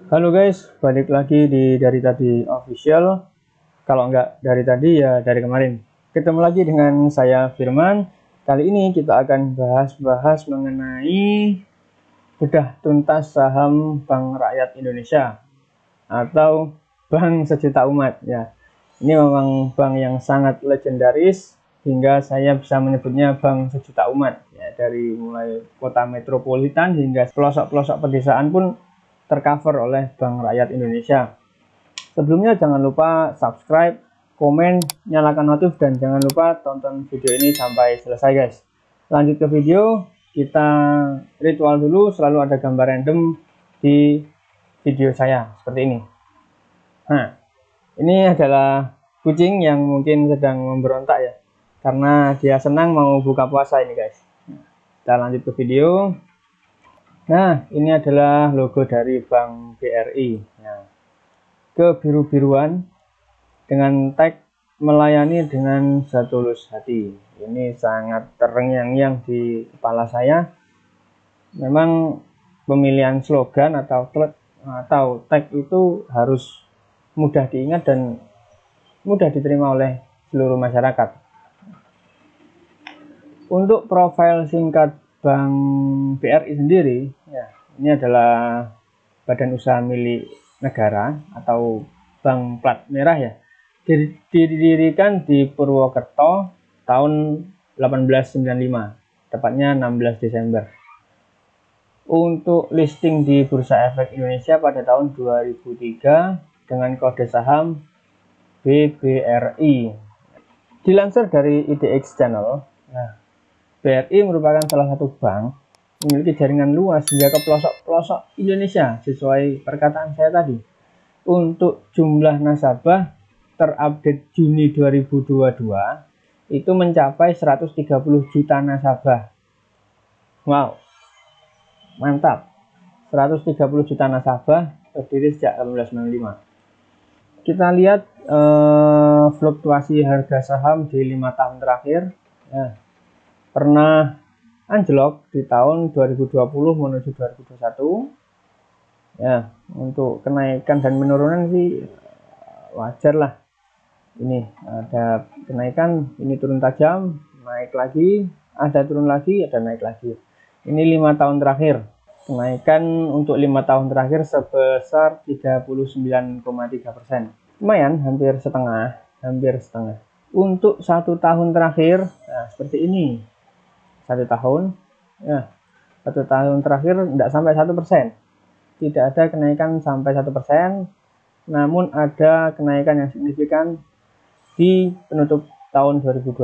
Halo guys, balik lagi di Dari Tadi Official. Kalau nggak dari tadi ya dari kemarin. Ketemu lagi dengan saya Firman. Kali ini kita akan bahas mengenai bedah tuntas saham Bank Rakyat Indonesia atau Bank Sejuta Umat ya. Ini memang bank yang sangat legendaris hingga saya bisa menyebutnya Bank Sejuta Umat ya, dari mulai kota metropolitan hingga pelosok-pelosok pedesaan pun tercover oleh Bank Rakyat Indonesia. Sebelumnya jangan lupa subscribe, komen, nyalakan notif, dan jangan lupa tonton video ini sampai selesai guys. Lanjut ke video, kita ritual dulu, selalu ada gambar random di video saya seperti ini. Nah, ini adalah kucing yang mungkin sedang memberontak ya, karena dia senang mau buka puasa ini guys. Kita lanjut ke video. Nah, ini adalah logo dari Bank BRI. Nah, kebiru-biruan dengan tag melayani dengan setulus hati. Ini sangat terngiang-ngiang di kepala saya. Memang pemilihan slogan atau tag itu harus mudah diingat dan mudah diterima oleh seluruh masyarakat. Untuk profil singkat Bank BRI sendiri, ya, ini adalah badan usaha milik negara atau bank plat merah ya. Didirikan di Purwokerto tahun 1895, tepatnya 16 Desember. Untuk listing di Bursa Efek Indonesia pada tahun 2003 dengan kode saham BBRI. Dilansir dari IDX Channel, nah, BRI merupakan salah satu bank memiliki jaringan luas hingga ke pelosok-pelosok Indonesia sesuai perkataan saya tadi. Untuk jumlah nasabah terupdate Juni 2022 itu mencapai 130 juta nasabah. Wow, mantap. 130 juta nasabah, berdiri sejak 1995. Kita lihat fluktuasi harga saham di 5 tahun terakhir ya, pernah anjlok di tahun 2020 menuju 2021 ya. Untuk kenaikan dan penurunan sih wajar lah. Ini ada kenaikan, ini turun tajam, naik lagi, ada turun lagi, ada naik lagi. Ini 5 tahun terakhir, kenaikan untuk 5 tahun terakhir sebesar 39,3%. Lumayan, hampir setengah. Untuk 1 tahun terakhir, nah seperti ini. 1 tahun ya, 1 tahun terakhir tidak sampai 1%, tidak ada kenaikan sampai 1%, namun ada kenaikan yang signifikan di penutup tahun 2022.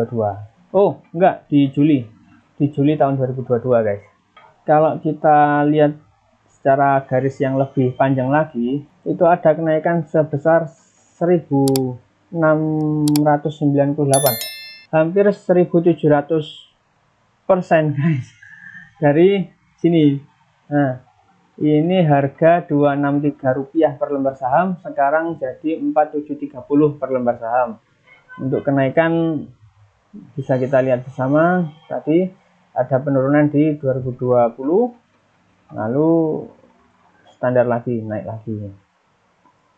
Oh enggak, di Juli tahun 2022 guys. Kalau kita lihat secara garis yang lebih panjang lagi, itu ada kenaikan sebesar 1698, hampir 1700% guys dari sini. Nah, ini harga Rp263 per lembar saham, sekarang jadi Rp4730 per lembar saham. Untuk kenaikan bisa kita lihat bersama, tadi ada penurunan di 2020, lalu standar lagi, naik lagi,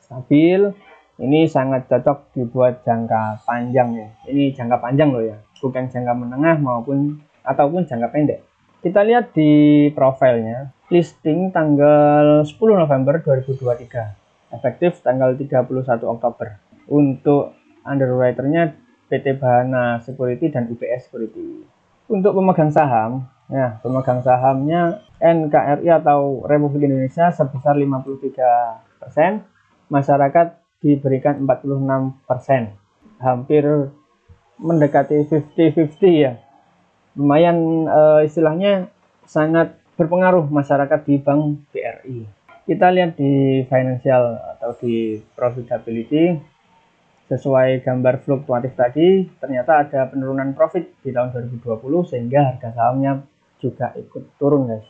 stabil. Ini sangat cocok dibuat jangka panjang ya. Ini jangka panjang loh ya, bukan jangka menengah ataupun jangka pendek. Kita lihat di profilnya, listing tanggal 10 November 2023, efektif tanggal 31 Oktober. Untuk underwriternya PT Bahana Security dan UBS Security. Untuk pemegang saham, ya, pemegang sahamnya NKRI atau Republik Indonesia sebesar 53%, masyarakat diberikan 46%, hampir mendekati 50-50 ya. Lumayan istilahnya sangat berpengaruh masyarakat di Bank BRI. Kita lihat di financial atau di profitability, sesuai gambar fluktuatif tadi, ternyata ada penurunan profit di tahun 2020 sehingga harga sahamnya juga ikut turun guys.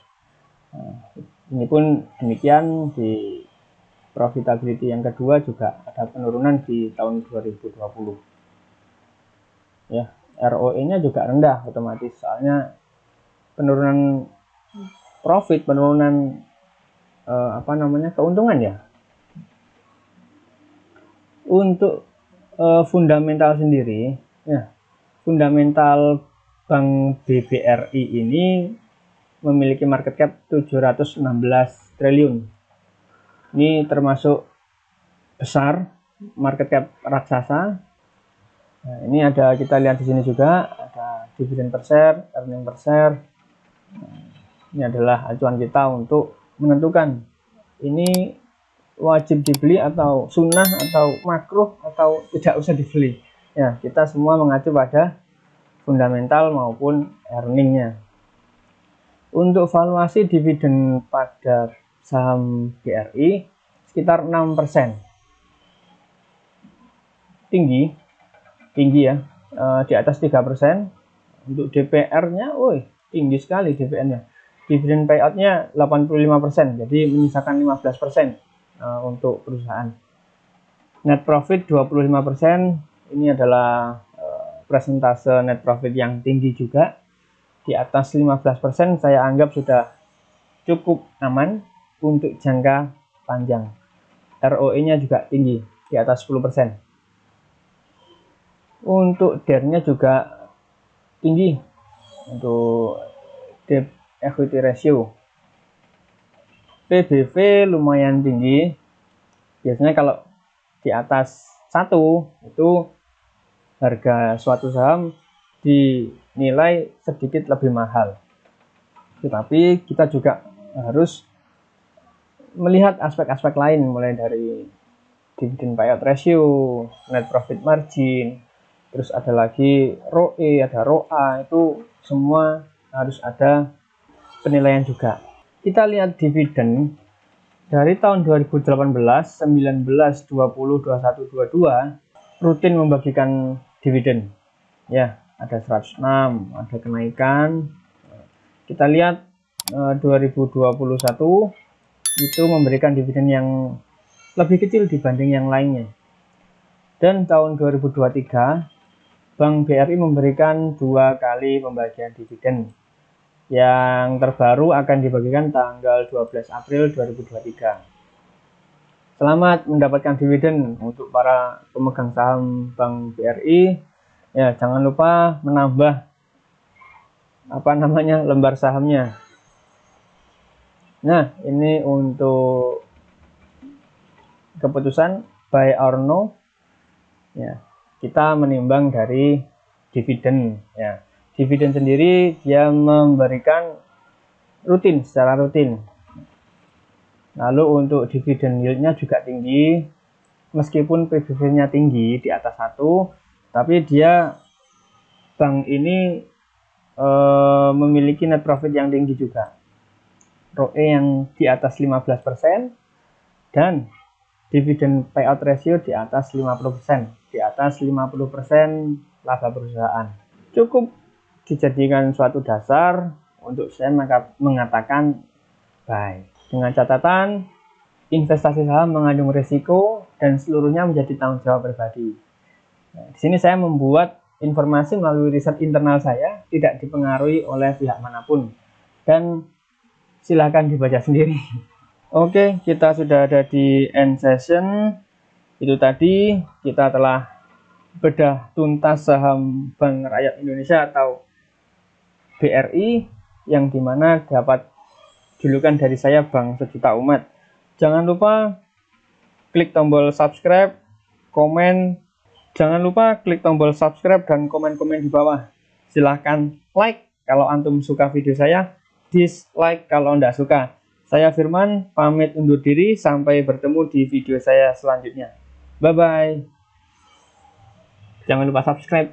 Nah, ini pun demikian di profitability yang kedua juga ada penurunan di tahun 2020 ya. ROE-nya juga rendah otomatis, soalnya penurunan profit, penurunan keuntungan ya, Untuk fundamental sendiri, ya, fundamental Bank BBRI ini memiliki market cap 716 triliun. Ini termasuk besar, market cap raksasa. Nah, ini ada, kita lihat di sini juga ada dividen per share, earning per share. Nah, ini adalah acuan kita untuk menentukan ini wajib dibeli atau sunnah atau makruh atau tidak usah dibeli. Ya, kita semua mengacu pada fundamental maupun earningnya. Untuk valuasi dividen pada saham BRI sekitar 6%. Tinggi ya, di atas 3%. Untuk DPR-nya, tinggi sekali DPR-nya. Dividen payout-nya 85%, jadi menyisakan 15%. Untuk perusahaan. Net profit 25%, ini adalah presentase net profit yang tinggi juga. Di atas 15% saya anggap sudah cukup aman untuk jangka panjang. ROE-nya juga tinggi, di atas 10%. Untuk DER-nya juga tinggi. Untuk debt equity ratio, PBV lumayan tinggi. Biasanya kalau di atas 1 itu harga suatu saham dinilai sedikit lebih mahal. Tetapi kita juga harus melihat aspek-aspek lain, mulai dari dividend payout ratio, net profit margin, terus ada lagi ROE, ada ROA, itu semua harus ada penilaian juga. Kita lihat dividen dari tahun 2018, 19, 20, 21, 22 rutin membagikan dividen. Ya, ada 106, ada kenaikan. Kita lihat 2021 itu memberikan dividen yang lebih kecil dibanding yang lainnya. Dan tahun 2023 Bank BRI memberikan 2 kali pembagian dividen. Yang terbaru akan dibagikan tanggal 12 April 2023. Selamat mendapatkan dividen untuk para pemegang saham Bank BRI. Ya, jangan lupa menambah lembar sahamnya. Nah, ini untuk keputusan buy or no. Ya, kita menimbang dari dividen, ya. Dividen sendiri dia memberikan secara rutin. Lalu untuk dividen yieldnya juga tinggi, meskipun PBV-nya tinggi di atas 1, tapi dia bank ini memiliki net profit yang tinggi juga. ROE yang di atas 15% dan dividen payout ratio di atas 50%, di atas 50% laba perusahaan. Cukup dijadikan suatu dasar untuk saya mengatakan buy. Dengan catatan, investasi saham mengandung risiko dan seluruhnya menjadi tanggung jawab pribadi. Nah, di sini saya membuat informasi melalui riset internal saya, tidak dipengaruhi oleh pihak manapun. Dan silakan dibaca sendiri. Oke, kita sudah ada di end session. Itu tadi kita telah bedah tuntas saham Bank Rakyat Indonesia atau BRI, yang dimana dapat julukan dari saya Bank Sejuta Umat. Jangan lupa klik tombol subscribe, komen. Jangan lupa klik tombol subscribe dan komen-komen di bawah. Silahkan like kalau antum suka video saya, dislike kalau tidak suka. Saya Firman, pamit undur diri. Sampai bertemu di video saya selanjutnya. Bye-bye. Jangan lupa subscribe.